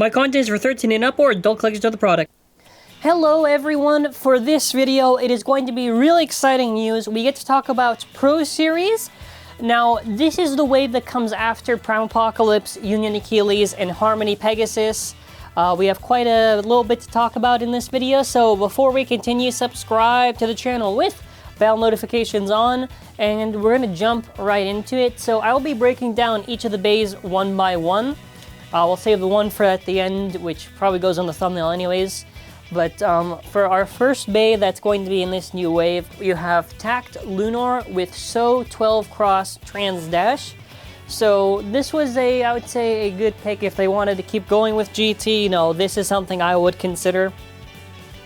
My content is for 13 and up or adult collectors of the product. Hello everyone, for this video it is going to be really exciting news. We get to talk about Pro Series. Now this is the wave that comes after Prime Apocalypse, Union Achilles, and Harmony Pegasus. We have quite a little bit to talk about in this video, so before we continue, subscribe to the channel with bell notifications on, and we're going to jump right into it. So I will be breaking down each of the bays one by one. We'll save the one for at the end, which probably goes on the thumbnail anyways. But for our first bay that's going to be in this new wave, you have Tact Luinor with So 12 Cross Trans Dash. So this was I would say, a good pick if they wanted to keep going with GT. You know, this is something I would consider.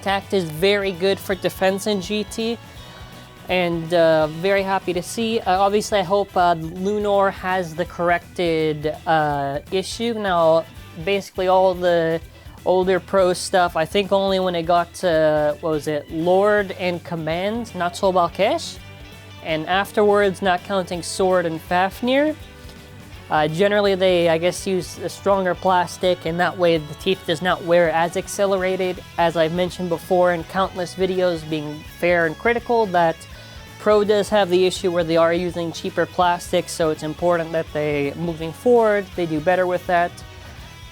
Tact is very good for defense in GT, and very happy to see. Obviously, I hope Luinor has the corrected issue. Now, basically all the older Pro stuff, I think only when it got to, what was it, Lord and Command, not Sobalkesh, and afterwards, not counting Sword and Fafnir. Generally, they, I guess, use a stronger plastic, and that way the teeth does not wear as accelerated. As I've mentioned before in countless videos, being fair and critical, that Pro does have the issue where they are using cheaper plastics, so it's important that they, moving forward, they do better with that.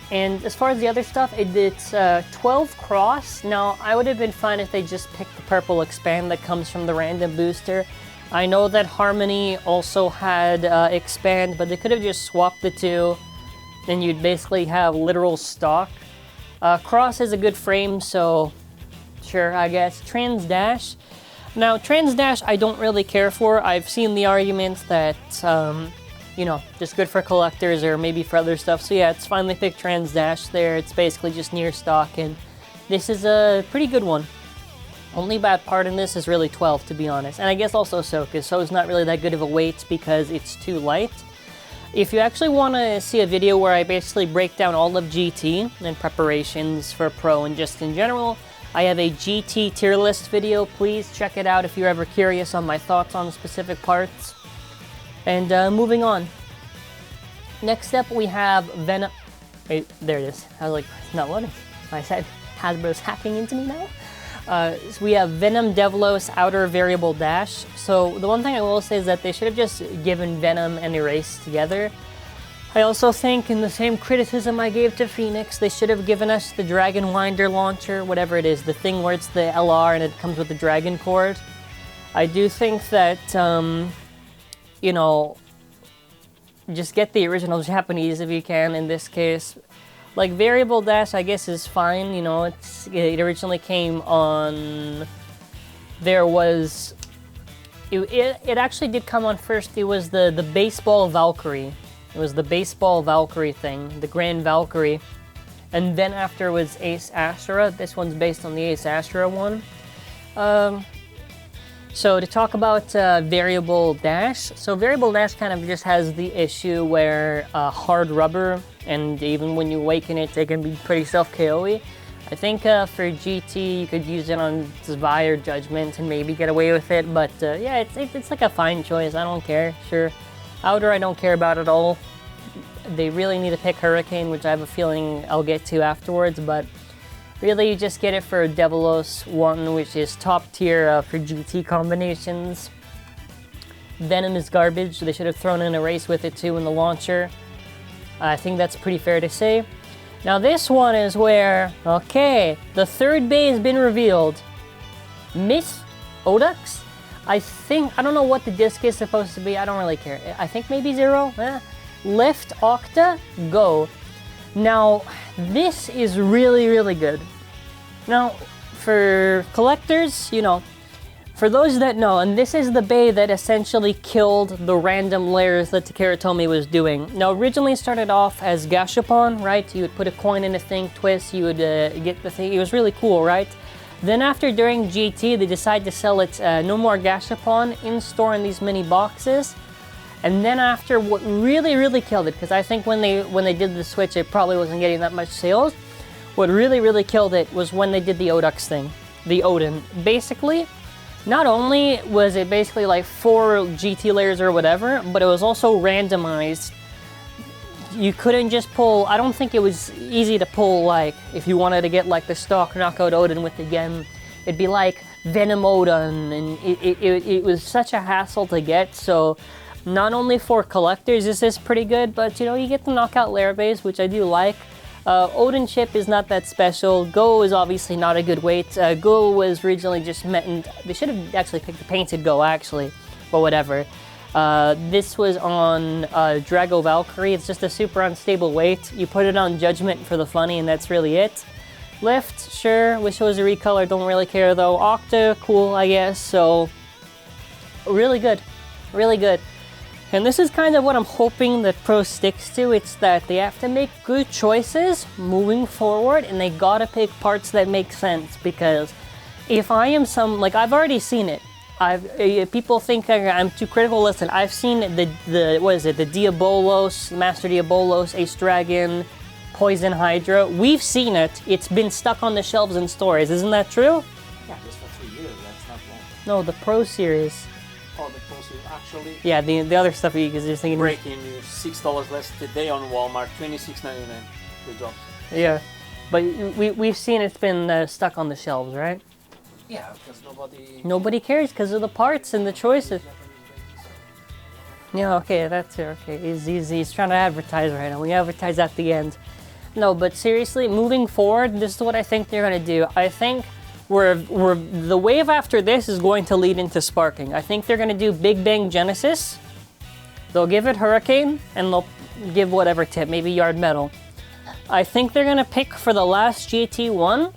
And as far as the other stuff, it's 12 Cross. Now, I would have been fine if they just picked the purple expand that comes from the random booster. I know that Harmony also had expand, but they could have just swapped the two, and you'd basically have literal stock. Cross is a good frame, so sure, I guess. Trans Dash. Now, Trans Dash I don't really care for. I've seen the arguments that, you know, just good for collectors or maybe for other stuff. So yeah, it's finally picked Trans Dash there. It's basically just near stock, and this is a pretty good one. Only bad part in this is really 12, to be honest. And I guess also So, because So is not really that good of a weight because it's too light. If you actually want to see a video where I basically break down all of GT and preparations for Pro and just in general, I have a GT tier list video. Please check it out if you're ever curious on my thoughts on specific parts. And moving on. Next up we have Venom... Wait, there it is. I was like, it's not loading. I said Hasbro's hacking into me now. So we have Venom Devilos Outer Variable Dash. So the one thing I will say is that they should have just given Venom and Erase together. I also think, in the same criticism I gave to Phoenix, they should have given us the Dragon Winder launcher, whatever it is, the thing where it's the LR and it comes with the Dragon Cord. I do think that, you know, just get the original Japanese if you can in this case. Like, Variable Dash, I guess, is fine, you know, it originally came on, there was, it actually did come on first, it was the Baseball Valkyrie. It was the Baseball Valkyrie thing, the Grand Valkyrie. And then after was Ace Ashura. This one's based on the Ace Ashura one. So to talk about Variable Dash. So Variable Dash kind of just has the issue where hard rubber, and even when you awaken it, it can be pretty self-KO-y. I think for GT, you could use it on Zwei or Judgment and maybe get away with it. But yeah, it's like a fine choice. I don't care, sure. Outer, I don't care about at all. They really need to pick Hurricane, which I have a feeling I'll get to afterwards, but really you just get it for Devilos 1, which is top tier for GT combinations. Venom is garbage, they should have thrown in Erase with it too in the launcher. I think that's pretty fair to say. Now this one is where, okay, the third bay has been revealed. Miss Odax? I don't know what the disc is supposed to be, I don't really care. I think maybe 0? Left Octa, go. Now, this is really, really good. Now, for collectors, you know, for those that know, and this is the bay that essentially killed the random layers that TAKARA TOMY was doing. Now, originally it started off as Gashapon, right? You would put a coin in a thing, twist, you would get the thing. It was really cool, right? Then after, during GT, they decided to sell it no more Gashapon in-store in these mini boxes. And then after, what really, really killed it, because I think when they did the switch, it probably wasn't getting that much sales. What really, really killed it was when they did the Odax thing, the Odin. Basically, not only was it basically like 4 GT layers or whatever, but it was also randomized you couldn't just pull, I don't think it was easy to pull, like, if you wanted to get like the stock knockout Odin with the gem, it'd be like Venom Odin, and it was such a hassle to get. So not only for collectors is this pretty good, but you know, you get the knockout layer base, which I do like. Odin chip is not that special. Go is obviously not a good weight. Go was originally just meant, they should have actually picked the painted Go actually, but whatever. This was on Drago Valkyrie. It's just a super unstable weight. You put it on Judgment for the funny, and that's really it. Lift, sure. Wish it was a recolor. Don't really care though. Octa, cool, I guess. So really good, really good. And this is kind of what I'm hoping that Pro sticks to. It's that they have to make good choices moving forward, and they gotta pick parts that make sense. Because if I am like, I've already seen it. People think I'm too critical. Listen, I've seen the what is it? The Diabolos, Master Diabolos, Ace Dragon, Poison Hydra. We've seen it. It's been stuck on the shelves in stores. Isn't that true? Yeah, just for 3 years. That's not long. No, the Pro series. Oh, the Pro series, actually. Yeah, the other stuff because you're thinking. Breaking news: $6 less today on Walmart. $26.99. Good job. Yeah, but we've seen it's been stuck on the shelves, right? Yeah, because nobody cares because of the parts and the choices. Yeah, okay, that's it. Okay, he's trying to advertise right now. We advertise at the end. No, but seriously, moving forward, this is what I think they're gonna do. I think the wave after this is going to lead into sparking. I think they're gonna do Big Bang Genesis. They'll give it Hurricane, and they'll give whatever tip, maybe Yard Metal. I think they're gonna pick for the last GT1.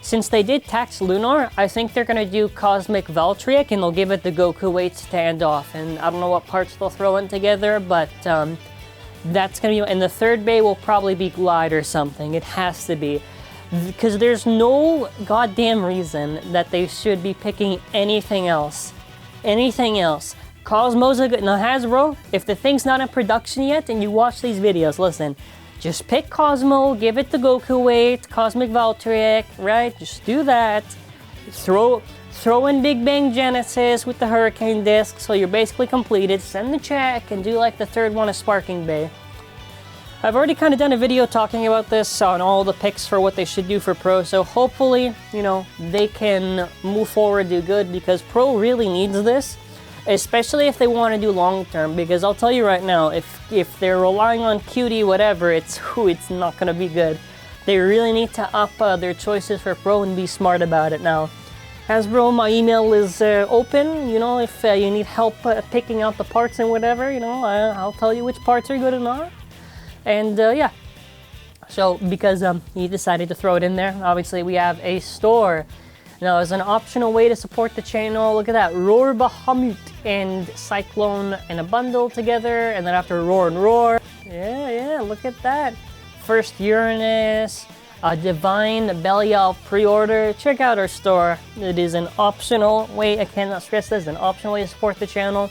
Since they did Tact Luinor, I think they're gonna do Cosmic Valkyrie, and they'll give it the Goku weight standoff. And I don't know what parts they'll throw in together, but that's gonna be. And the third bay will probably be Glide or something. It has to be, because there's no goddamn reason that they should be picking anything else. Anything else. Cosmo's a good. Now Hasbro, if the thing's not in production yet, and you watch these videos, listen. Just pick Cosmo, give it the Goku weight, Cosmic Valkyrie, right? Just do that. Throw in Big Bang Genesis with the Hurricane disc, so you're basically completed. Send the check and do like the third one, a Sparking Bay. I've already kind of done a video talking about this on all the picks for what they should do for Pro, so hopefully, you know, they can move forward, do good, because Pro really needs this. Especially if they want to do long term, because I'll tell you right now, if they're relying on cutie whatever, it's not gonna be good. They really need to up their choices for Pro and be smart about it. Now, Hasbro, my email is open. You know, if you need help picking out the parts and whatever, you know, I'll tell you which parts are good and not. And yeah, so because he decided to throw it in there, obviously we have a store. Now, as an optional way to support the channel, look at that, Roar Bahamut and Cyclone in a bundle together, and then after Roar and Roar, yeah, look at that. First Uranus, Divine Belial pre-order. Check out our store. It is an optional way, I cannot stress this, an optional way to support the channel.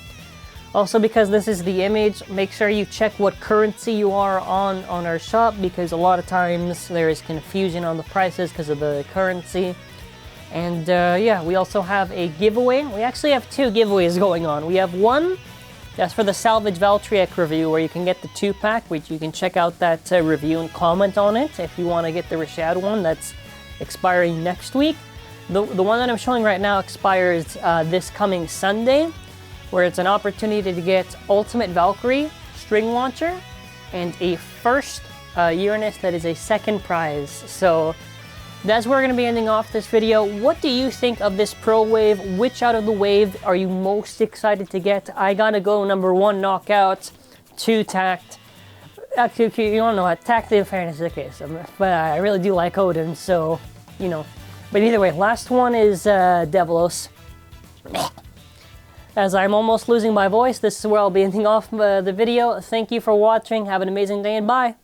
Also, because this is the image, make sure you check what currency you are on our shop, because a lot of times there is confusion on the prices because of the currency. And yeah, we also have a giveaway. We actually have 2 giveaways going on. We have one that's for the Salvage Valkyrie review, where you can get the 2-pack, which you can check out that review and comment on it if you want to get the Rashad one. That's expiring next week. The one that I'm showing right now expires this coming Sunday, where it's an opportunity to get Ultimate Valkyrie, String Launcher, and a first Uranus that is a second prize. So that's where we're going to be ending off this video. What do you think of this Pro Wave? Which out of the wave are you most excited to get? I gotta go number 1, Knockout, 2, Tact. Actually, you don't know what, Tact in fairness is the case. But I really do like Odin, so, you know. But either way, last one is Devilos. As I'm almost losing my voice, this is where I'll be ending off the video. Thank you for watching. Have an amazing day and bye.